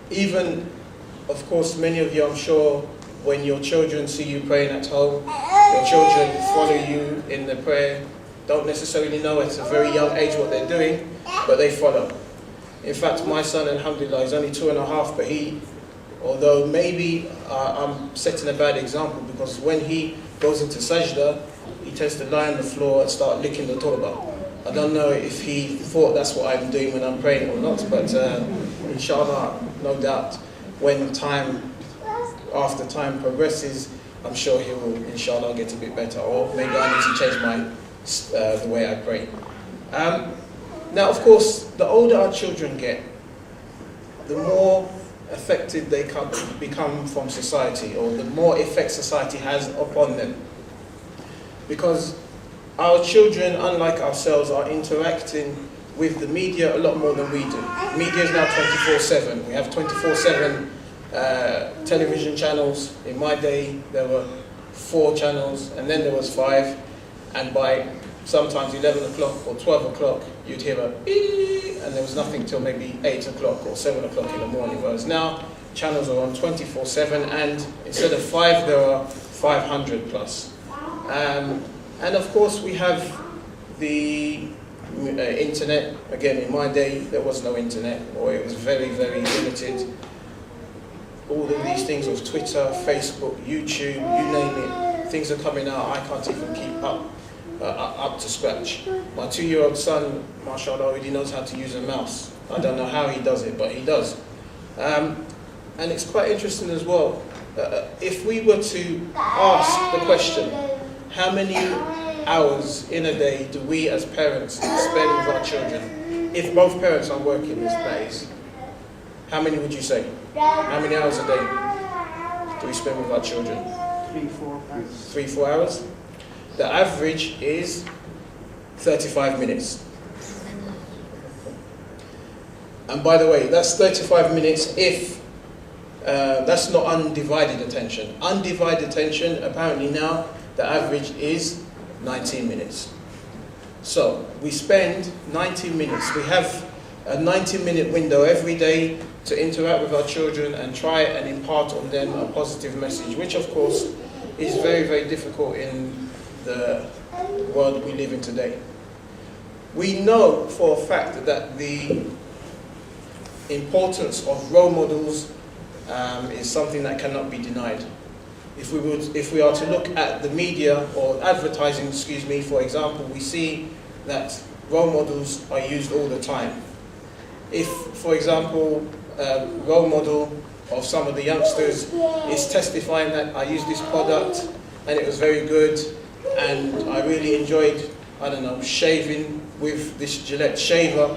Even, of course, many of you, I'm sure, when your children see you praying at home, your children follow you in the prayer, don't necessarily know at a very young age what they're doing, but they follow. In fact, my son, alhamdulillah, is only 2.5, but he, although maybe I'm setting a bad example, because when he goes into sajda, he tends to lie on the floor and start licking the turba. I don't know if he thought that's what I'm doing when I'm praying or not, but inshallah, no doubt, when after time progresses, I'm sure he will, inshallah, get a bit better, or maybe I need to change the way I pray. Now, of course, the older our children get, the more affected they become from society, or the more effect society has upon them. Because our children, unlike ourselves, are interacting with the media a lot more than we do. Media is now 24/7. We have 24/7 television channels. In my day, there were 4 channels, and then there was 5, and by sometimes 11 o'clock or 12 o'clock, you'd hear a beep, and there was nothing till maybe 8 o'clock or 7 o'clock in the morning, whereas now, channels are on 24/7, and instead of 5, there are 500 plus. And of course, we have the internet. Again, in my day, there was no internet, or it was very, very limited. All of these things of Twitter, Facebook, YouTube, you name it, things are coming out. I can't even keep up to scratch. My 2-year-old son, mashallah, already knows how to use a mouse. I don't know how he does it, but he does. And it's quite interesting as well. If we were to ask the question, how many hours in a day do we as parents spend with our children? If both parents are working, that is. How many would you say? How many hours a day do we spend with our children? 3-4 hours. 3-4 hours? The average is 35 minutes. And by the way, that's 35 minutes if that's not undivided attention. Undivided attention, apparently now, the average is 19 minutes. So we spend 90 minutes. We have a 90-minute window every day to interact with our children and try and impart on them a positive message, which of course is very, very difficult in the world we live in today. We know for a fact that the importance of role models is something that cannot be denied. If we are to look at the media or advertising, excuse me, for example, we see that role models are used all the time. If, for example, a role model of some of the youngsters is testifying that I used this product and it was very good and I really enjoyed, I don't know, shaving with this Gillette shaver,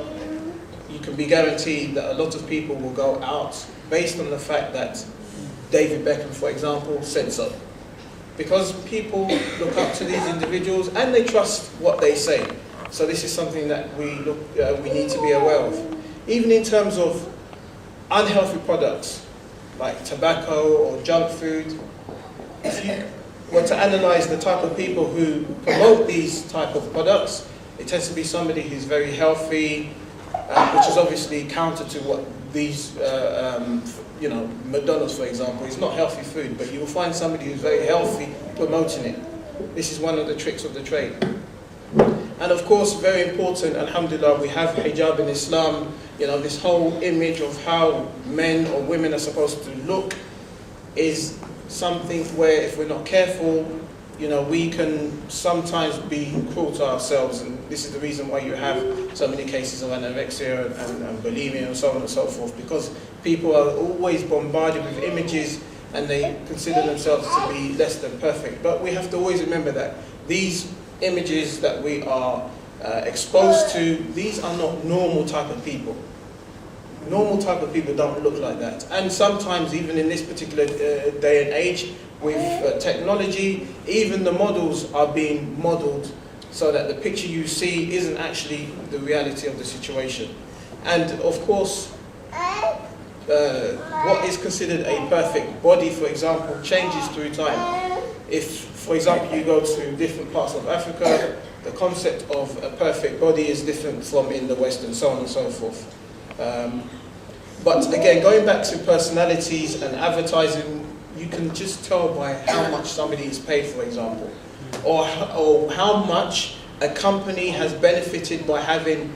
you can be guaranteed that a lot of people will go out based on the fact that David Beckham, for example, said so. Because people look up to these individuals and they trust what they say. So this is something that we need to be aware of. Even in terms of unhealthy products, like tobacco or junk food, if you were to analyze the type of people who promote these type of products, it tends to be somebody who's very healthy, which is obviously counter to what these, you know, McDonald's, for example, is not healthy food, but you will find somebody who's very healthy promoting it. This is one of the tricks of the trade. And of course, very important, alhamdulillah, we have hijab in Islam. You know, this whole image of how men or women are supposed to look is something where if we're not careful, you know, we can sometimes be cruel to ourselves, and this is the reason why you have so many cases of anorexia and bulimia and so on and so forth, because people are always bombarded with images and they consider themselves to be less than perfect. But we have to always remember that these images that we are exposed to, these are not normal type of people. Normal type of people don't look like that. And sometimes, even in this particular day and age, with technology, even the models are being modeled so that the picture you see isn't actually the reality of the situation. And of course, what is considered a perfect body, for example, changes through time. If, for example, you go to different parts of Africa, the concept of a perfect body is different from in the West, and so on and so forth. But again, going back to personalities and advertising, you can just tell by how much somebody is paid, for example, or how much a company has benefited by having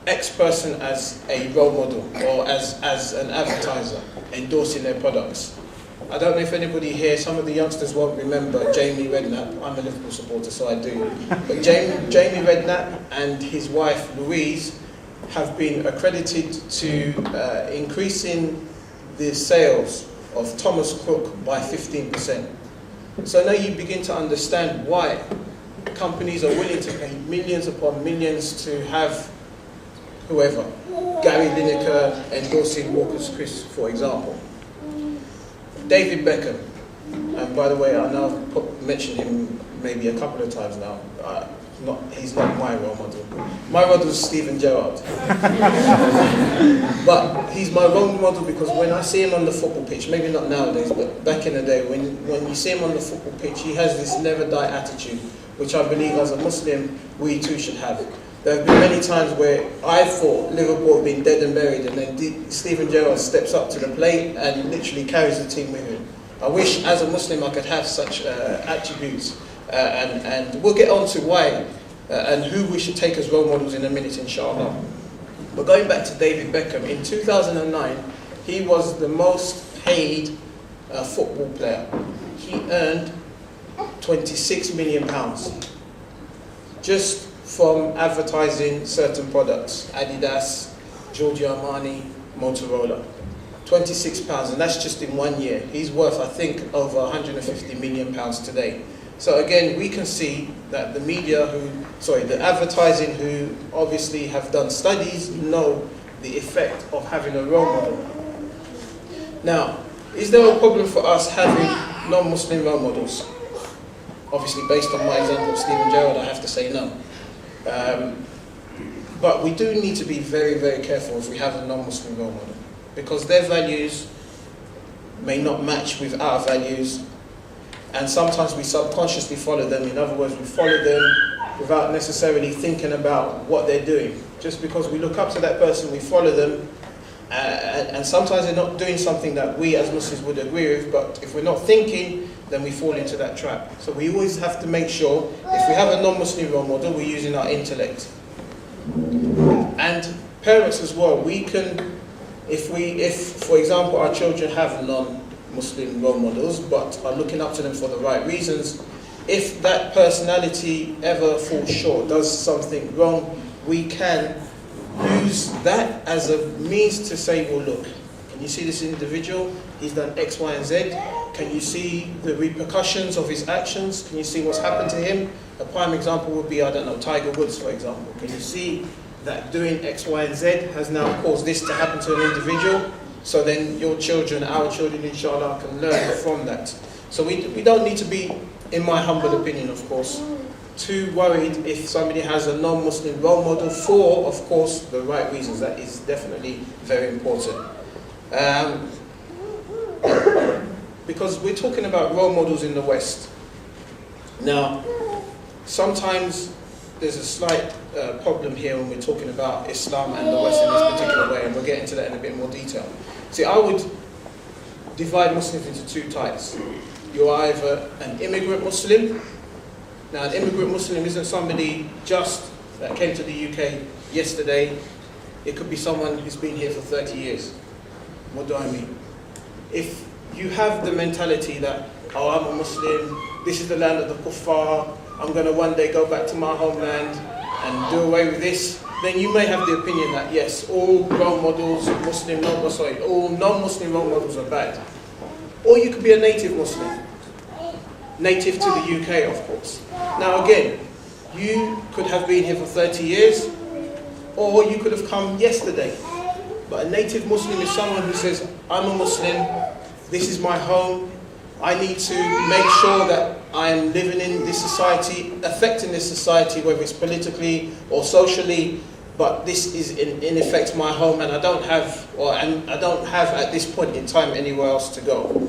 X person as a role model or as an advertiser endorsing their products. I don't know if anybody here, some of the youngsters won't remember Jamie Redknapp. I'm a Liverpool supporter, so I do. But Jamie Redknapp and his wife Louise have been accredited to increasing the sales of Thomas Cook by 15%. So now you begin to understand why companies are willing to pay millions upon millions to have whoever, Gary Lineker endorsing Walker's Crisp, for example. David Beckham, and by the way, I know I've mentioned him maybe a couple of times now. He's not my role model. My role model is Steven Gerrard. But he's my role model because when I see him on the football pitch, maybe not nowadays, but back in the day, when you see him on the football pitch, he has this never die attitude, which I believe as a Muslim, we too should have. There have been many times where I thought Liverpool had been dead and buried, and then Steven Gerrard steps up to the plate and literally carries the team with him. I wish as a Muslim I could have such attributes, and we'll get on to why and who we should take as role models in a minute, inshallah. But going back to David Beckham, in 2009, he was the most paid football player. He earned £26 million just from advertising certain products, Adidas, Giorgio Armani, Motorola. £26, and that's just in 1 year. He's worth, I think, over £150 million today. So again, we can see that the media the advertising who obviously have done studies know the effect of having a role model. Now, is there a problem for us having non-Muslim role models? Obviously, based on my example of Steven Gerrard, I have to say no. But we do need to be very, very careful if we have a non-Muslim role model, because their values may not match with our values, and sometimes we subconsciously follow them. In other words, we follow them without necessarily thinking about what they're doing. Just because we look up to that person, we follow them, and sometimes they're not doing something that we as Muslims would agree with, but if we're not thinking, then we fall into that trap. So we always have to make sure, if we have a non-Muslim role model, we're using our intellect. And parents as well, we can, if for example our children have non-Muslim role models, but are looking up to them for the right reasons, if that personality ever falls short, does something wrong, we can use that as a means to say, well look, can you see this individual? He's done X, Y, and Z. Can you see the repercussions of his actions? Can you see what's happened to him? A prime example would be, I don't know, Tiger Woods, for example. Can you see that doing X, Y, and Z has now caused this to happen to an individual? So then your children, our children, inshallah, can learn from that. So we don't need to be, in my humble opinion, of course, too worried if somebody has a non-Muslim role model for, of course, the right reasons. That is definitely very important. Because we're talking about role models in the West. Now, sometimes there's a slight problem here when we're talking about Islam and the West in this particular way, and we'll get into that in a bit more detail. See, I would divide Muslims into two types. You're either an immigrant Muslim. Now, an immigrant Muslim isn't somebody just that came to the UK yesterday. It could be someone who's been here for 30 years. What do I mean? If you have the mentality that, oh, I'm a Muslim, this is the land of the kuffar, I'm going to one day go back to my homeland and do away with this, then you may have the opinion that yes, all role models, all non-Muslim role models are bad. Or you could be a native Muslim, native to the UK, of course. Now again, you could have been here for 30 years, or you could have come yesterday. But a native Muslim is someone who says, I'm a Muslim, this is my home, I need to make sure that I am living in this society, affecting this society, whether it's politically or socially, but this is in effect my home, and I don't have at this point in time anywhere else to go.